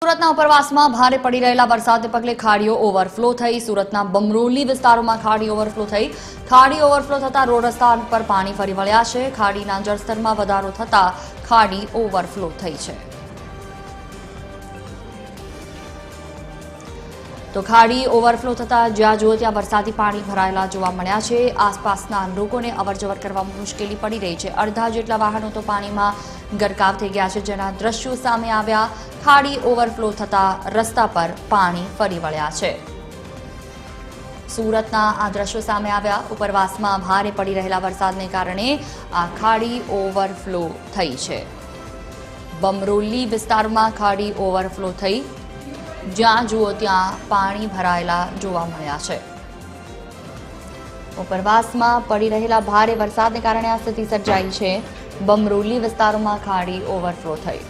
સુરતના ઉપરવાસમાં ભારે પડી રહેલા વરસાદને પગલે ખાડીઓ ઓવરફ્લો થઈ। સુરતના બમરોલી વિસ્તારોમાં ખાડી ઓવરફ્લો થઈ। ખાડી ઓવરફ્લો થતા રોડ રસ્તા પર પાણી ફરી વળ્યા છે। ખાડીના જળસ્તરમાં વધારો થતા ખાડી ઓવરફ્લો થઈ છે। તો ખાડી ઓવરફ્લો થતા જ્યાં જુઓ ત્યાં વરસાદી પાણી ભરાયેલા જોવા મળ્યા છે। આસપાસના લોકોને અવરજવર કરવામાં મુશ્કેલી પડી રહી છે। અડધા જેટલા વાહનો તો પાણીમાં ગરકાવ થઈ ગયા છે, જેના દ્રશ્યો સામે આવ્યા। ખાડી ઓવરફ્લો થતા રસ્તા પર પાણી ફરી વળ્યા છે। સુરતના આ દ્રશ્યો સામે આવ્યા। ઉપરવાસમાં ભારે પડી રહેલા વરસાદને કારણે આ ખાડી ઓવરફ્લો થઈ છે। બમરોલી વિસ્તારમાં ખાડી ઓવરફ્લો થઈ, જ્યાં જુઓ ત્યાં પાણી ભરાયેલા જોવા મળ્યા છે। ઉપરવાસમાં પડી રહેલા ભારે વરસાદને કારણે આ સ્થિતિ સર્જાઈ છે। બમરોલી વિસ્તારોમાં ખાડી ઓવરફ્લો થઈ।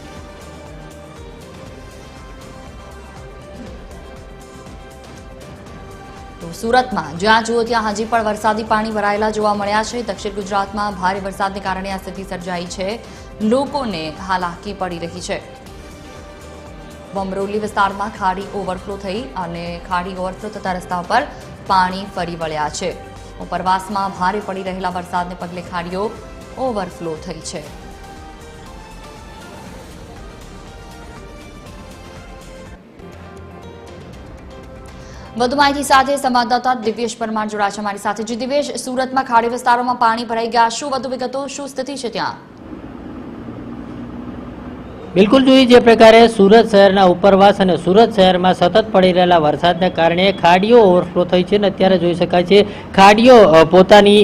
તો સુરતમાં જ્યાં જુઓ ત્યાં હજી પણ વરસાદી પાણી ભરાયેલા જોવા મળ્યા છે। દક્ષિણ ગુજરાતમાં ભારે વરસાદને કારણે આ સ્થિતિ સર્જાઈ છે। લોકોને હાલાકી પડી રહી છે। બમરોલી વિસ્તારમાં ખાડી ઓવરફ્લો થઈ અને ખાડી ઓવરફ્લો થતા રસ્તા પર પાણી ફરી વળ્યા છે। ઉપરવાસમાં ભારે પડી રહેલા વરસાદને પગલે ખાડીઓ ઓવરફ્લો થઈ છે। વધુ માહિતી સાથે સંવાદદાતા દિવ્યેશ પરમાર જોડાયા છે અમારી સાથે। જી દિવ્યેશ, સુરતમાં ખાડી વિસ્તારોમાં પાણી ભરાઈ ગયા, શું વધુ વિગતો, શું સ્થિતિ છે ત્યાં? બિલકુલ જોઈએ જે પ્રકારે સુરત શહેરના ઉપરવાસ અને સુરત શહેરમાં સતત પડી રહેલા વરસાદને કારણે ખાડીઓ ઓવરફ્લો થઈ છે અને અત્યારે જોઈ શકાય છે ખાડીઓ પોતાની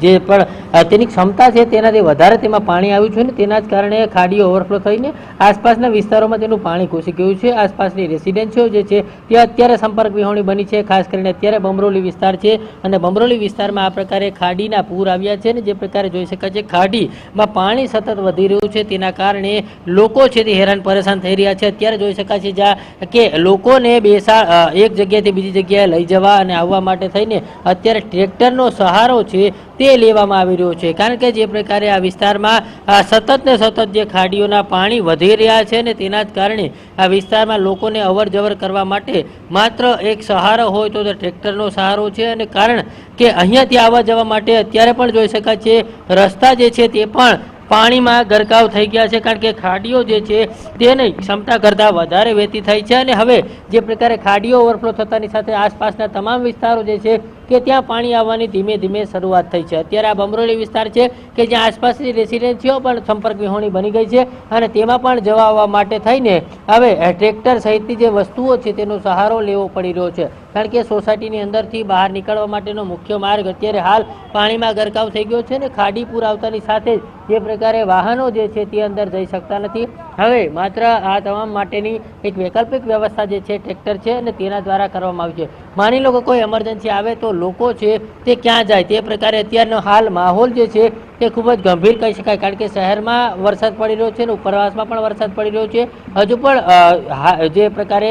જે પણ તેની ક્ષમતા છે તેનાથી વધારે તેમાં પાણી આવ્યું છે ને તેના જ કારણે ખાડીઓ ઓવરફ્લો થઈને આસપાસના વિસ્તારોમાં તેનું પાણી ઘૂસી ગયું છે। આસપાસની રેસિડેન્સીઓ જે છે તે અત્યારે સંપર્ક વિહોણી બની છે। ખાસ કરીને અત્યારે બમરોલી વિસ્તાર છે અને બમરોલી વિસ્તારમાં આ પ્રકારે ખાડીના પૂર આવ્યા છે ને જે પ્રકારે જોઈ શકાય છે ખાડીમાં પાણી સતત વધી રહ્યું છે, તેના કારણે લોકો છે તે હેરાન પરેશાન થઈ રહ્યા છે। અત્યારે જોઈ શકાય છે જ્યાં કે લોકોને એક જગ્યાએથી બીજી જગ્યાએ લઈ જવા અને આવવા માટે થઈને અત્યારે ટ્રેક્ટરનો સહારો છે તે લેવામાં આવી રહ્યો છે, કારણ કે જે પ્રકારે આ વિસ્તારમાં સતત ને સતત જે ખાડીઓના પાણી વધી રહ્યા છે ને તેના જ કારણે આ વિસ્તારમાં લોકોને અવર જવર કરવા માટે માત્ર એક સહારો હોય તો ટ્રેક્ટરનો સહારો છે। અને કારણ કે અહીંયાથી આવવા જવા માટે અત્યારે પણ જોઈ શકાય છે રસ્તા જે છે તે પણ પાણીમાં ગરકાવ થઈ ગયા છે, કારણ કે ખાડીઓ જે છે તેની ક્ષમતા કરતાં વધારે વહેતી થઈ છે। અને હવે જે પ્રકારે ખાડીઓ ઓવરફ્લો થતાની સાથે આસપાસના તમામ વિસ્તારો જે છે કે ત્યાં પાણી આવવાની ધીમે ધીમે શરૂઆત થઈ છે। અત્યારે આ બમરોલી વિસ્તાર છે કે જ્યાં આસપાસની રેસિડેન્સીઓ પણ સંપર્ક વિહોણી બની ગઈ છે અને તેમાં પણ જવા આવવા માટે થઈને હવે ટ્રેક્ટર સહિતની જે વસ્તુઓ છે તેનો સહારો લેવો પડી રહ્યો છે, કારણ કે સોસાયટીની અંદરથી બહાર નીકળવા માટેનો મુખ્ય માર્ગ અત્યારે હાલ પાણીમાં ગરકાવ થઈ ગયો છે ને ખાડી પૂર આવતાની સાથે જે પ્રકારે વાહનો જે છે તે અંદર જઈ શકતા નથી। હવે માત્ર આ તમામ માટેની એક વૈકલ્પિક વ્યવસ્થા જે છે ટ્રેક્ટર છે અને તેના દ્વારા કરવામાં આવી છે। માની લો કે કોઈ એમરજન્સી આવે તો લોકો છે તે ક્યાં જાય, તે પ્રકારે અત્યારનો હાલ માહોલ જે છે તે ખૂબ જ ગંભીર કહી શકાય, કારણ કે શહેરમાં વરસાદ પડી રહ્યો છે અને ઉપરવાસમાં પણ વરસાદ પડી રહ્યો છે। હજુ પણ જે પ્રકારે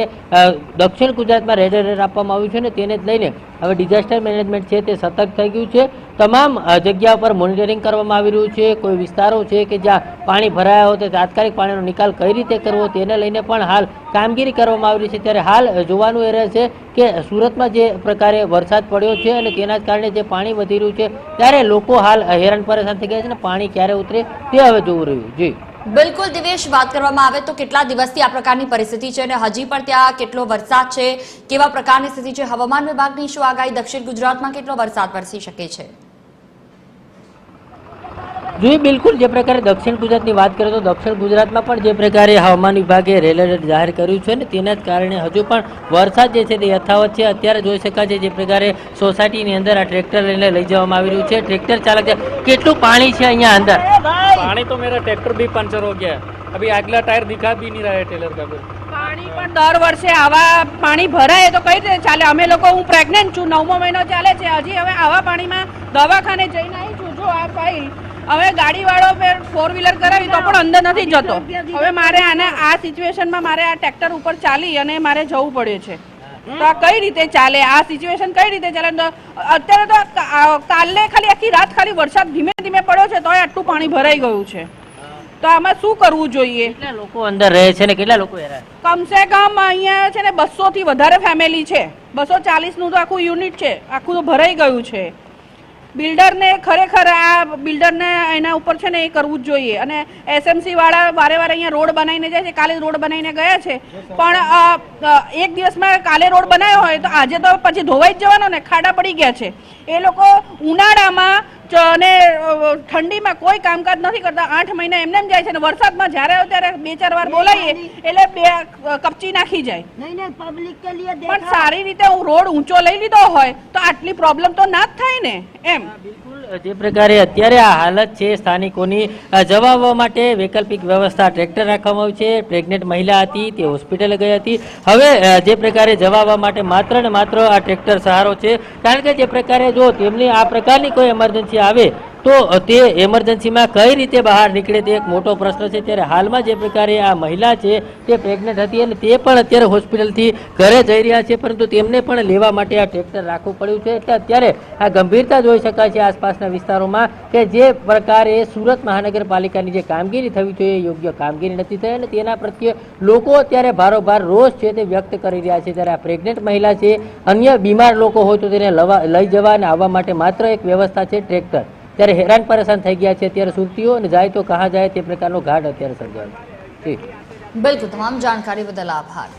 દક્ષિણ ગુજરાતમાં રેડ એલર્ટ આપવામાં આવ્યું છે ને તેને જ લઈને હવે ડિઝાસ્ટર મેનેજમેન્ટ છે તે સતર્ક થઈ ગયું છે। તમામ જગ્યા પર મોનિટરિંગ કરવામાં આવી રહ્યું છે। કોઈ વિસ્તારો છે કે જ્યાં પાણી ભરાયા હોય તો તાત્કાલિક પાણીનો નિકાલ કઈ રીતે કરવો તેને લઈને પણ હાલ કામગીરી કરવામાં આવી રહી છે। ત્યારે હાલ જોવાનું એ રહેશે કે સુરતમાં જે પ્રકારે વરસાદ પડ્યો છે અને તેના જ કારણે જે પાણી વધી રહ્યું છે ત્યારે લોકો હાલ હેરાન પરેશાન થઈ ગયા છે ને પાણી ક્યારે ઉતરે તે હવે જોવું રહ્યું। જી બિલકુલ દિવેશ, વાત કરવામાં આવે તો કેટલા દિવસથી આ પ્રકારની પરિસ્થિતિ છે અને હજી પણ ત્યાં કેટલો વરસાદ છે, કેવા પ્રકારની સ્થિતિ છે, હવામાન વિભાગની શું આગાહી, દક્ષિણ ગુજરાતમાં કેટલો વરસાદ વરસી શકે છે? જી બિલકુલ, જે પ્રકારે દક્ષિણ ગુજરાતની વાત કરીએ તો દક્ષિણ ગુજરાતમાં પણ જે પ્રકારે હવામાન વિભાગે રેડ એલર્ટ જાહેર કર્યું છે ને તેના જ કારણે હજુ પણ વરસાદ જે છે તે યથાવત છે। અત્યારે જોઈ શકાય છે જે પ્રકારે સોસાયટીની અંદર આ ટ્રેક્ટર લઈને લઈ જવામાં આવી રહ્યું છે। ટ્રેક્ટર ચાલક છે, કેટલું પાણી છે અહીંયા અંદર? पानी तो मेरा ट्रैक्टर भी पंचर हो गया है, अभी अगला टायर दिखा भी नहीं रहा है टेलर का। પાણી પણ દર વર્ષે આવા પાણી ભરાય તો કઈ રીતે ચાલે? અમે લોકો, હું પ્રેગ્નન્ટ છું, 9મો મહિનો ચાલે છે, હજી હવે આવા પાણીમાં દવાખાને જઈને આવી છું। જો આ ફાઇલ હવે ગાડીવાળો ફોર વ્હીલર કરાવી તો પણ અંદર નથી જતો। હવે મારે આને આ સિચ્યુએશનમાં મારે આ ટ્રેક્ટર ઉપર ચાલી અને મારે જવું પડે છે। તો આ કઈ રીતે ચાલે? આ સિચ્યુએશન કઈ રીતે ચાલે? અત્યારે તો કાલે ખાલી આખી રાત ખાલી વરસાદ ધીમે ધીમે પડ્યો છે તોય આટલું પાણી ભરાઈ ગયું છે। તો આમાં શું કરવું જોઈએ? કેટલા લોકો અંદર રહે છે ને કેટલા લોકો હેરાન? કમસે કમ અહીંયા છે ને 200 થી વધારે ફેમિલી છે. 240 નું તો આખું યુનિટ છે, આખું તો ભરાઈ ગયું છે. બિલ્ડરને ખરેખર આ બિલ્ડરને એના ઉપર છે ને એ કરવું જ જોઈએ. અને એસએમસી વાળા વારે વારે અહીંયા રોડ બનાવીને જાય છે. કાલે રોડ બનાવીને ગયા છે, પણ એક દિવસમાં કાલે રોડ બનાવ્યો હોય તો આજે તો પછી ધોવાઈ જ જવાનો ને. ખાડા પડી ગયા છે. એ લોકો ઉનાળામાં અને ઠંડીમાં કોઈ કામકાજ નથી કરતા. 8 મહિના એમને એમ જાય છે. અને વરસાદમાં જ્યારે આવે ત્યારે 2-4 વાર બોલાવીએ એટલે કપચી નાખી જાય. પણ સારી રીતે હું રોડ ઊંચો લઈ લીધો હોય તો આટલી પ્રોબ્લેમ તો ના જ થાય ને એમ. બિલકુલ જે પ્રકારે અત્યારે આ હાલત છે સ્થાનિકોની જવા આવવા માટે વૈકલ્પિક વ્યવસ્થા ટ્રેક્ટર રાખવામાં આવી છે. પ્રેગ્નેન્ટ મહિલા હતી, તે હોસ્પિટલે ગઈ હતી. હવે જે પ્રકારે જવા આવવા માટે માત્ર ને માત્ર આ ટ્રેક્ટર સહારો છે. કારણ કે જે પ્રકારે જો તેમની આ પ્રકારની કોઈ એમરજન્સી આવે તો તે એમરજન્સીમાં કઈ રીતે બહાર નીકળે તે એક મોટો પ્રશ્ન છે. ત્યારે હાલમાં જે પ્રકારે આ મહિલા છે તે પ્રેગ્નેન્ટ હતી અને તે પણ અત્યારે હોસ્પિટલથી ઘરે જઈ રહ્યા છે, પરંતુ તેમને પણ લેવા માટે આ ટ્રેક્ટર રાખવું પડ્યું છે. એટલે અત્યારે આ ગંભીરતા જોઈ શકાય છે આસપાસના વિસ્તારોમાં કે જે પ્રકારે સુરત મહાનગરપાલિકાની જે કામગીરી થવી જોઈએ યોગ્ય કામગીરી નથી થઈ અને તેના પ્રત્યે લોકો અત્યારે ભારોભાર રોષ છે તે વ્યક્ત કરી રહ્યા છે. ત્યારે આ પ્રેગ્નેન્ટ મહિલા છે, અન્ય બીમાર લોકો હોય તો તેને લઈ જવા અને આવવા માટે માત્ર એક વ્યવસ્થા છે ટ્રેક્ટર. ત્યારે હેરાન પરેશાન થઈ ગયા છે અત્યારે સુરતીઓ, અને જાય તો કહા જાય તે પ્રકારનો ઘાટ અત્યારે સર્જાયો છે. બિલકુલ, તમામ જાણકારી બદલ આભાર.